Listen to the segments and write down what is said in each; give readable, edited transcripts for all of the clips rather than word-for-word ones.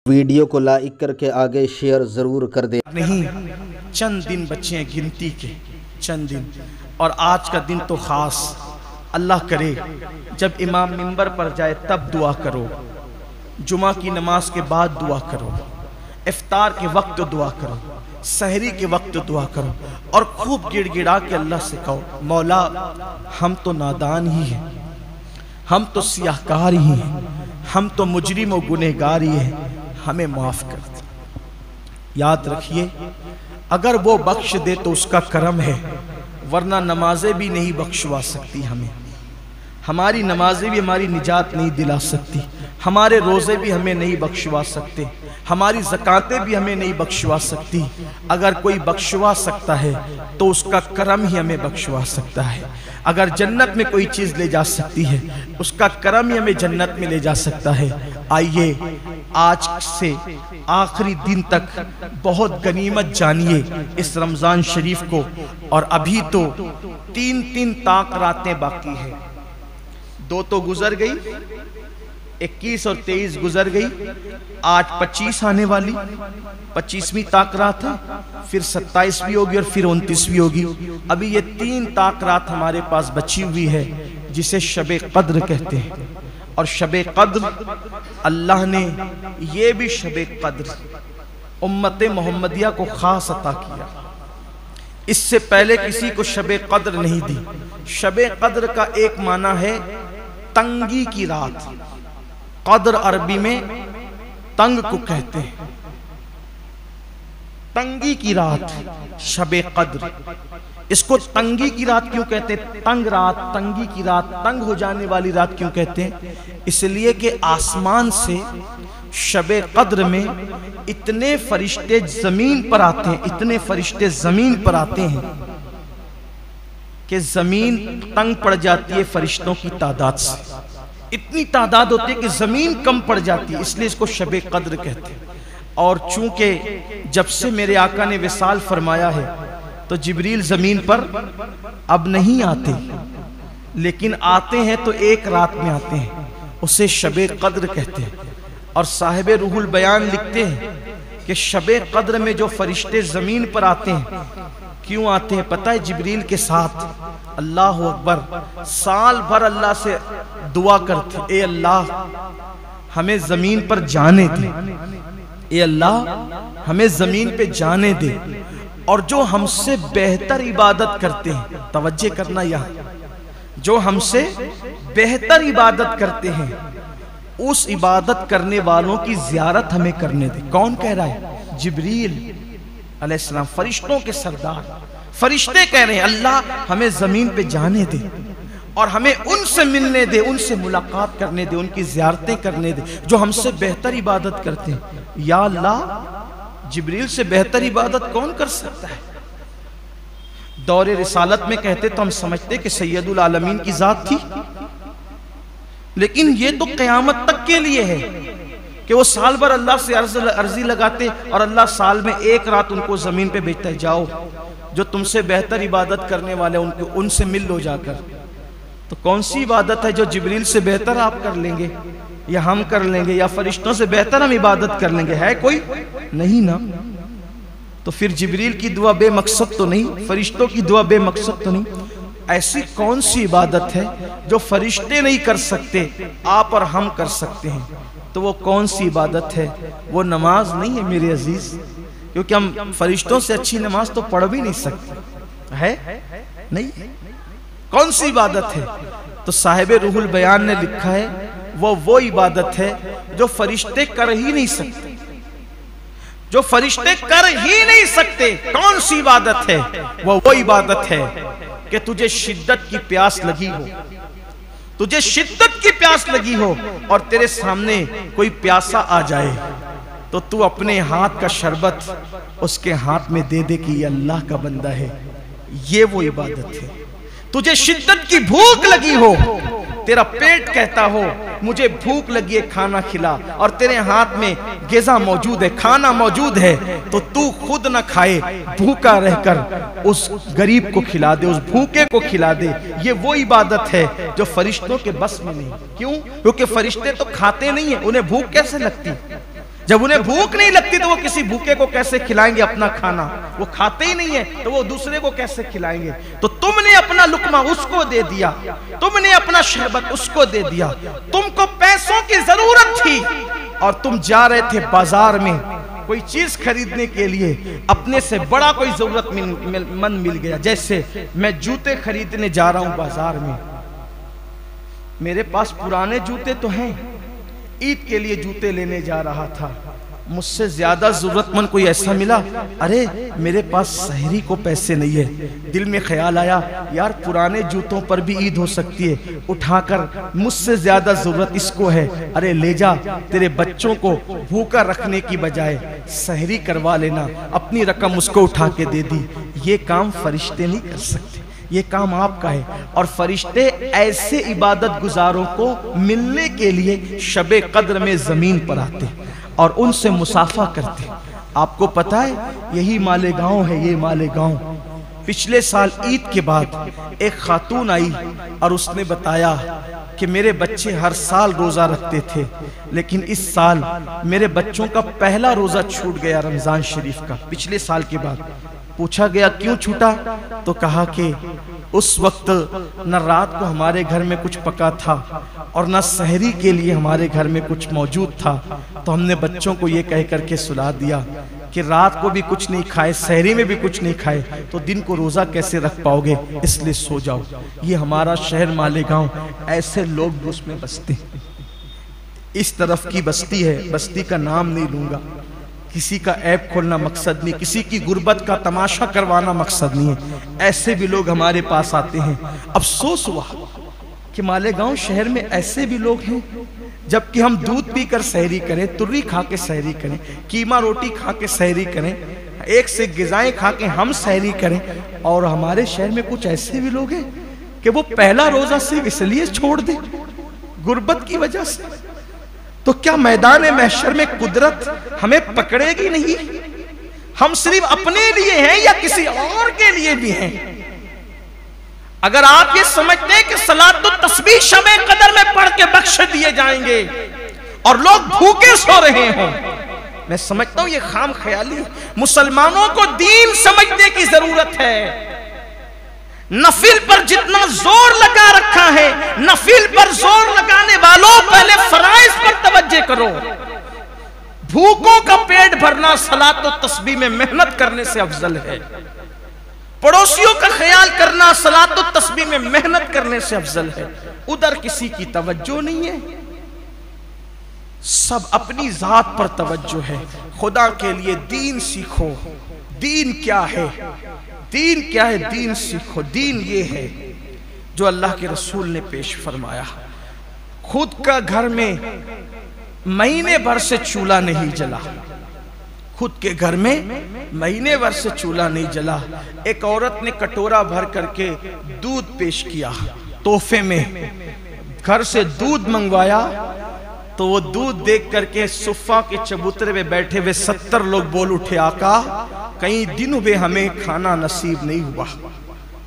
Video کو like کر کے آگے شیئر ضرور کر دیں۔ نہیں، چند دن بچے ہیں گنتی کے، چند دن، اور آج کا دن تو خاص۔ اللہ کرے جب امام منبر پر جائے تب دعا کرو، جمعہ کی نماز کے بعد دعا کرو، افطار کے وقت دعا کرو، سحری کے وقت دعا کرو، اور خوب گڑ گڑا کے اللہ سے کہو، مولا ہم تو نادان ہی ہیں، ہم تو سیاہکار ہی ہیں، ہم تو مجرم و گنہگار ہی ہیں، ہمیں معاف کر دے۔ یاد رکھیے اگر وہ بخش دے تو اس کا کرم ہے، ورنہ نمازیں بھی نہیں بخشوا سکتی ہمیں، ہماری نمازیں بھی ہماری نجات نہیں دلا سکتی، ہمارے روزے بھی ہمیں نہیں بخشوا سکتے، ہماری زکاتیں بھی ہمیں نہیں بخشوا سکتی۔ اگر کوئی بخشوا سکتا ہے تو اس کا کرم ہی ہمیں بخشوا سکتا ہے۔ اگر جنت میں کوئی چیز لے جا سکتی ہے اس کا کرم ہی ہمیں جنت میں لے جا سکتا ہے۔ آئیے آج سے آخری دن تک بہت غنیمت جانیے اس رمضان شریف کو، اور ابھی تو تین طاق راتیں باقی ہیں، 2 تو گزر گئی، 21 اور 23 گزر گئی، آج 25 آنے والی، 25ویں طاق رات ہے، پھر 27ویں ہوگی اور پھر 29ویں ہوگی۔ ابھی یہ 3 طاق رات ہمارے پاس بچی ہوئی ہے جسے شب قدر کہتے ہیں، اور شب قدر اللہ نے یہ بھی شب قدر امت محمدیہ کو خاص عطا کیا، اس سے پہلے کسی کو شب قدر نہیں دی۔ شب قدر کا ایک معنی ہے تنگی کی رات، قدر عربی میں تنگ کو کہتے ہیں، تنگی کی رات شب قدر۔ اس کو تنگی کی رات کیوں کہتے ہیں؟ تنگ رات، تنگی کی رات، تنگ ہو جانے والی رات کیوں کہتے ہیں؟ اس لیے کہ آسمان سے شب قدر میں اتنے فرشتے زمین پر آتے ہیں، اتنے فرشتے زمین پر آتے ہیں کہ زمین تنگ پڑ جاتی ہے فرشتوں کی تعداد سے، اتنی تعداد ہوتی ہے کہ زمین کم پڑ جاتی ہے، اس لیے اس کو شب قدر کہتے ہیں۔ اور چونکہ جب سے میرے آقا نے وصال فرمایا ہے تو جبریل زمین پر اب نہیں آتے، لیکن آتے ہیں تو ایک رات میں آتے ہیں، اسے شب قدر کہتے ہیں۔ اور صاحب روح البیان لکھتے ہیں کہ شب قدر میں جو فرشتے زمین پر آتے ہیں، کیوں آتے ہیں پتہ ہے؟ جبریل کے ساتھ اللہ اکبر سال بھر اللہ سے دعا کرتے، اے اللہ ہمیں زمین پر جانے دے، اے اللہ ہمیں زمین پہ جانے دے، اور جو ہم سے بہتر عبادت کرتے ہیں، توجہ کرنا یہاں، جو ہم سے بہتر عبادت کرتے ہیں اس عبادت کرنے والوں کی زیارت ہمیں کرنے دے۔ کون کہہ رہا ہے؟ جبریل علیہ السلام، فرشتوں کے سردار، فرشتے کہہ رہے ہیں اللہ ہمیں زمین پہ جانے دے اور ہمیں ان سے ملنے دے، ان سے ملاقات کرنے دے، ان کی زیارتیں کرنے دے جو ہم سے بہتر عبادت کرتے ہیں۔ یا اللہ جبریل سے بہتر عبادت کون کر سکتا ہے؟ دور رسالت میں کہتے تو ہم سمجھتے کہ سید العالمین کی ذات تھی، لیکن یہ تو قیامت تک کے لیے ہے کہ وہ سال بھر اللہ سے عرضی لگاتے اور اللہ سال میں ایک رات ان کو زمین پہ بھیجتا ہے، جاؤ جو تم سے بہتر عبادت کرنے والے ان سے مل لو جا کر۔ تو کون سی عبادت ہے جو جبریل سے بہتر آپ کر لیں گے یا ہم کر لیں گے یا فرشتوں سے بہتر ہم عبادت کر لیں گے؟ ہے کوئی نہیں نا؟ تو پھر جبریل کی دعا بے مقصد تو نہیں، فرشتوں کی دعا بے مقصد تو نہیں؟ ایسی کون سی عبادت ہے جو فرشتے نہیں کر سکتے آپ اور ہم کر سکتے ہیں؟ تو وہ کون سی عبادت ہے؟ وہ نماز نہیں ہے میرے عزیز، کیونکہ ہم فرشتوں سے اچھی نماز تو پڑھ بھی نہیں سکتے، ہے نہیں؟ کون سی عبادت ہے؟ تو صاحب روح البیان نے لکھا ہے وہ عبادت ہے جو فرشتے کر ہی نہیں سکتے، جو فرشتے کر ہی نہیں سکتے۔ کون سی عبادت ہے؟ وہ عبادت ہے کہ تجھے شدت کی پیاس لگی ہو، تجھے شدت کی پیاس لگی ہو اور تیرے سامنے کوئی پیاسا آ جائے تو تو اپنے ہاتھ کا شربت اس کے ہاتھ میں دے دے کہ یہ اللہ کا بندہ ہے۔ یہ وہ عبادت ہے۔ تجھے شدت کی بھوک لگی ہو، تیرا پیٹ کہتا ہو مجھے بھوک لگی ہے کھانا کھلا، اور تیرے ہاتھ میں غذا موجود ہے، کھانا موجود ہے، تو تو خود نہ کھائے، بھوکا رہ کر اس غریب کو کھلا دے، اس بھوکے کو کھلا دے۔ یہ وہ عبادت ہے جو فرشتوں کے بس میں نہیں۔ کیوں؟ کیونکہ فرشتے تو کھاتے نہیں ہیں، انہیں بھوک کیسے لگتی؟ جب انہیں بھوک نہیں لگتی تو وہ کسی بھوکے کو کیسے کھلائیں گے اپنا کھانا؟ وہ کھاتے ہی نہیں ہیں تو وہ دوسرے کو کیسے کھلائیں گے؟ تو تم نے اپنا لقمہ اس کو دے دیا، تم نے اپنا شربت اس کو دے دیا، تم کو پیسوں کی ضرورت تھی اور تم جا رہے تھے بازار میں کوئی چیز خریدنے کے لیے، اپنے سے بڑا کوئی ضرورت مند مل گیا۔ جیسے میں جوتے خریدنے جا رہا ہوں بازار میں، میرے پاس پرانے جوتے تو ہیں، عید کے لیے جوتے لینے جا رہا تھا، مجھ سے زیادہ ضرورت مند کوئی ایسا ملا، ارے میرے پاس سحری کو پیسے نہیں ہے، دل میں خیال آیا یار پرانے جوتوں پر بھی عید ہو سکتی ہے، اٹھا کر مجھ سے زیادہ ضرورت اس کو ہے، ارے لے جا، تیرے بچوں کو بھوکا رکھنے کی بجائے سحری کروا لینا، اپنی رقم اس کو اٹھا کے دے دی۔ یہ کام فرشتے نہیں کر سکتے، یہ کام آپ کا ہے۔ اور فرشتے ایسے عبادت گزاروں کو ملنے کے لیے شب قدر میں زمین پر آتے اور ان سے مصافحہ کرتے۔ آپ کو پتہ ہے یہی مالیگاؤں ہے، یہ مالیگاؤں۔ پچھلے سال عید کے بعد ایک خاتون آئی اور اس نے بتایا کہ میرے بچے ہر سال روزہ رکھتے تھے لیکن اس سال میرے بچوں کا پہلا روزہ چھوٹ گیا رمضان شریف کا، پچھلے سال کے بعد۔ پوچھا گیا کیوں چھوٹا؟ تو کہا کہ اس وقت نہ رات کو ہمارے گھر میں کچھ پکا تھا اور نہ سحری کے لیے ہمارے گھر میں کچھ موجود تھا، تو ہم نے بچوں کو یہ کہہ کر کے سلا دیا کہ رات کو بھی کچھ نہیں کھائے، سحری میں بھی کچھ نہیں کھائے تو دن کو روزہ کیسے رکھ پاؤ گے، اس لیے سو جاؤ۔ یہ ہمارا شہر مالیگاؤں، ایسے لوگ بھی اس میں بستے ہیں۔ اس طرف کی بستی ہے، بستی کا نام نہیں لوں گا، کسی کا عیب کھولنا مقصد نہیں، کسی کی غربت کا تماشا کروانا مقصد نہیں ہے، ایسے بھی لوگ ہمارے پاس آتے ہیں۔ افسوس ہوا کہ مالیگاؤں شہر میں ایسے بھی لوگ ہیں جبکہ ہم دودھ پی کر سحری کریں، تری کھا کے سحری کریں، قیمہ روٹی کھا کے سحری کریں، ایک سے غذائیں کھا کے ہم سحری کریں، اور ہمارے شہر میں کچھ ایسے بھی لوگ ہیں کہ وہ پہلا روزہ صرف اس لیے چھوڑ دیں غربت کی وجہ سے۔ تو کیا میدان محشر میں قدرت ہمیں پکڑے گی نہیں؟ ہم صرف اپنے لیے ہیں یا کسی اور کے لیے بھی ہیں؟ اگر آپ یہ سمجھتے ہیں کہ صلاۃ التسبیح شب قدر میں پڑھ کے بخش دیے جائیں گے اور لوگ بھوکے سو رہے ہوں، میں سمجھتا ہوں یہ خام خیالی۔ مسلمانوں کو دین سمجھنے کی ضرورت ہے۔ نفل پر جتنا زور لگا رکھا ہے، نفل پر زور لگانے والوں پہلے فرائض پر توجہ کرو۔ بھوکوں کا پیٹ بھرنا صلاۃ و تسبیح میں محنت کرنے سے افضل ہے، پڑوسیوں کا خیال کرنا صلاۃ و تسبیح میں محنت کرنے سے افضل ہے۔ ادھر کسی کی توجہ نہیں ہے، سب اپنی ذات پر توجہ ہے۔ خدا کے لیے دین سیکھو۔ دین کیا ہے؟ دین کیا ہے؟ دین سیکھو۔ دین یہ ہے جو اللہ کے رسول نے پیش فرمایا۔ خود کا گھر میں مہینے بھر سے چولہا نہیں جلا، خود کے گھر میں مہینے بھر سے چولہا نہیں جلا۔ ایک عورت نے کٹورا بھر کر کے دودھ پیش کیا تحفے میں، گھر سے دودھ منگوایا تو وہ دودھ دیکھ کر کے صفہ کے چبوترے میں بیٹھے ہوئے 70 لوگ بول اٹھے آقا کئی دنوں میں ہمیں کھانا نصیب نہیں ہوا،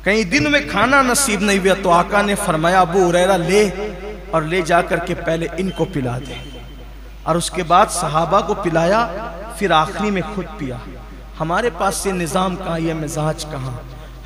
کئی دنوں میں کھانا نصیب نہیں ہوا۔ تو آقا نے فرمایا ابو ہریرہ لے اور لے جا کر کے پہلے ان کو پلا دے، اور اس کے بعد صحابہ کو پلایا، پھر آخری میں خود پیا۔ ہمارے پاس یہ نظام کہاں، یہ مزاج کہاں؟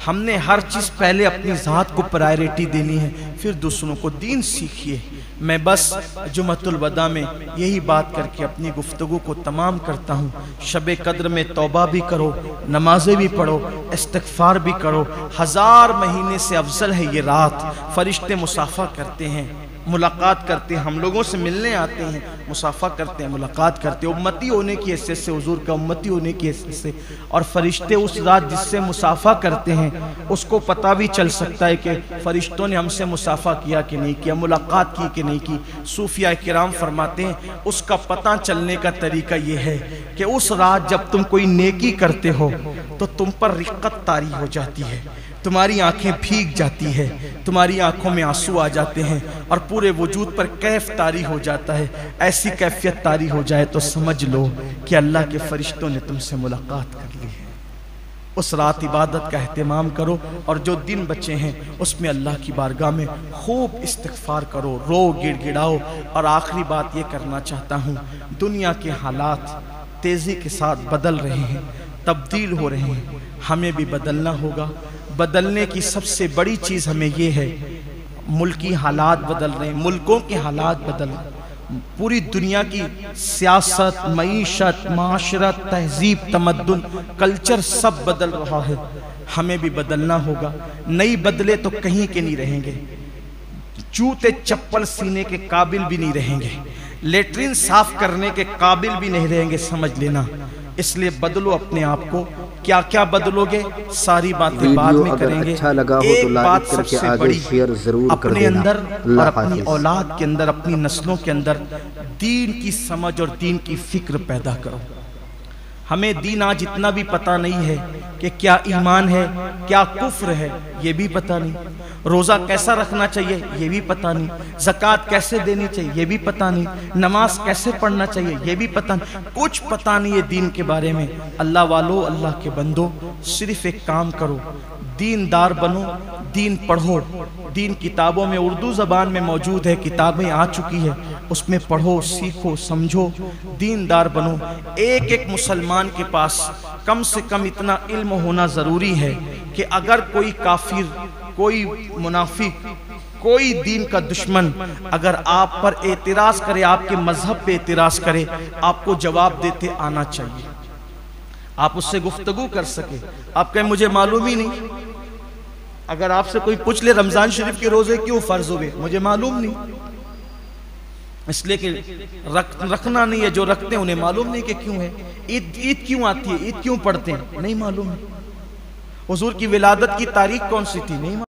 ہم نے ہر چیز پہلے اپنی ذات کو پرائیورٹی دینی ہے، پھر دوسروں کو۔ دین سیکھیے۔ میں بس جمعۃ الوداع میں یہی بات کر کے اپنی گفتگو کو تمام کرتا ہوں۔ شب قدر میں توبہ بھی کرو، نمازیں بھی پڑھو، استغفار بھی کرو۔ 1000 مہینے سے افضل ہے یہ رات۔ فرشتے مصافحہ کرتے ہیں، ملاقات کرتے ہیں، ہم لوگوں سے ملنے آتے ہیں، مصافحہ کرتے ہیں، ملاقات کرتے ہیں، امتی ہونے کی حیثیت سے، حضور کا امتی ہونے کی حیثیت سے۔ اور فرشتے اس ذات جس سے مصافحہ کرتے ہیں اس کو پتہ بھی چل سکتا ہے کہ فرشتوں نے ہم سے مصافحہ کیا کہ نہیں کیا، ملاقات کی کہ نہیں کی۔ صوفیاء کرام فرماتے ہیں اس کا پتہ چلنے کا طریقہ یہ ہے کہ اس رات جب تم کوئی نیکی کرتے ہو تو تم پر رقت طاری ہو جاتی ہے، تمہاری آنکھیں بھیگ جاتی ہے، تمہاری آنکھوں میں آنسو آ جاتے ہیں اور پورے وجود پر کیف طاری ہو جاتا ہے۔ ایسی کیفیت طاری ہو جائے تو سمجھ لو کہ اللہ کے فرشتوں نے تم سے ملاقات کر لی ہے۔ اس رات عبادت کا اہتمام کرو، اور جو دن بچے ہیں اس میں اللہ کی بارگاہ میں خوب استغفار کرو، رو گڑ گڑاؤ۔ اور آخری بات یہ کرنا چاہتا ہوں، دنیا کے حالات تیزی کے ساتھ بدل رہے ہیں، تبدیل ہو رہے ہیں، ہمیں بھی بدلنا ہوگا۔ بدلنے کی سب سے بڑی چیز ہمیں یہ ہے، ملکی حالات بدل رہے ہیں، ملکوں کے حالات بدل رہے ہیں، پوری دنیا کی سیاست، معیشت، معاشرت، تہذیب، تمدن، کلچر سب بدل رہا ہے، ہمیں بھی بدلنا ہوگا۔ نہیں بدلے تو کہیں کے نہیں رہیں گے، جوتے چپل سینے کے قابل بھی نہیں رہیں گے، لیٹرین صاف کرنے کے قابل بھی نہیں رہیں گے، سمجھ لینا۔ اس لیے بدلو اپنے آپ کو۔ کیا کیا بدلو گے ساری باتیں بعد میں کریں گے۔ اچھا لگا ہو تو ایک لائک بات کر سب کے سے آگے بڑی، شیئر ضرور کر اپنے دینا۔ اندر اللہ اور اپنی حافظ۔ اولاد کے اندر، اپنی نسلوں کے اندر دین کی سمجھ اور دین کی فکر پیدا کرو۔ ہمیں دین آج اتنا بھی پتہ نہیں ہے کہ کیا ایمان ہے، کیا کفر ہے، یہ بھی پتہ نہیں۔ روزہ کیسا رکھنا چاہیے یہ بھی پتہ نہیں، زکوٰۃ کیسے دینی چاہیے یہ بھی پتہ نہیں، نماز کیسے پڑھنا چاہیے یہ بھی پتہ نہیں، کچھ پتہ نہیں ہے دین کے بارے میں۔ اللہ والو، اللہ کے بندو، صرف ایک کام کرو، دیندار بنو، دین پڑھو۔ دین کتابوں میں اردو زبان میں موجود ہے، کتابیں آ چکی ہے، اس میں پڑھو، سیکھو، سمجھو، دیندار بنو۔ ایک ایک مسلمان کے پاس کم سے کم اتنا علم ہونا ضروری ہے کہ اگر کوئی کافر، کوئی منافق، کوئی دین کا دشمن اگر آپ پر اعتراض کرے، آپ کے مذہب پہ اعتراض کرے، آپ کو جواب دیتے آنا چاہیے، آپ اس سے گفتگو کر سکے۔ آپ کہیں مجھے معلوم ہی نہیں، اگر آپ سے کوئی پوچھ لے رمضان شریف کے روزے کیوں فرض ہوئے، مجھے معلوم نہیں، اس لیے کہ رکھنا نہیں ہے، جو رکھتے ہیں انہیں معلوم نہیں کہ کیوں ہے۔ عید کیوں آتی ہے، عید کیوں پڑھتے ہیں، نہیں معلوم ہے۔ حضور کی ولادت کی تاریخ کون سی تھی، نہیں معلوم۔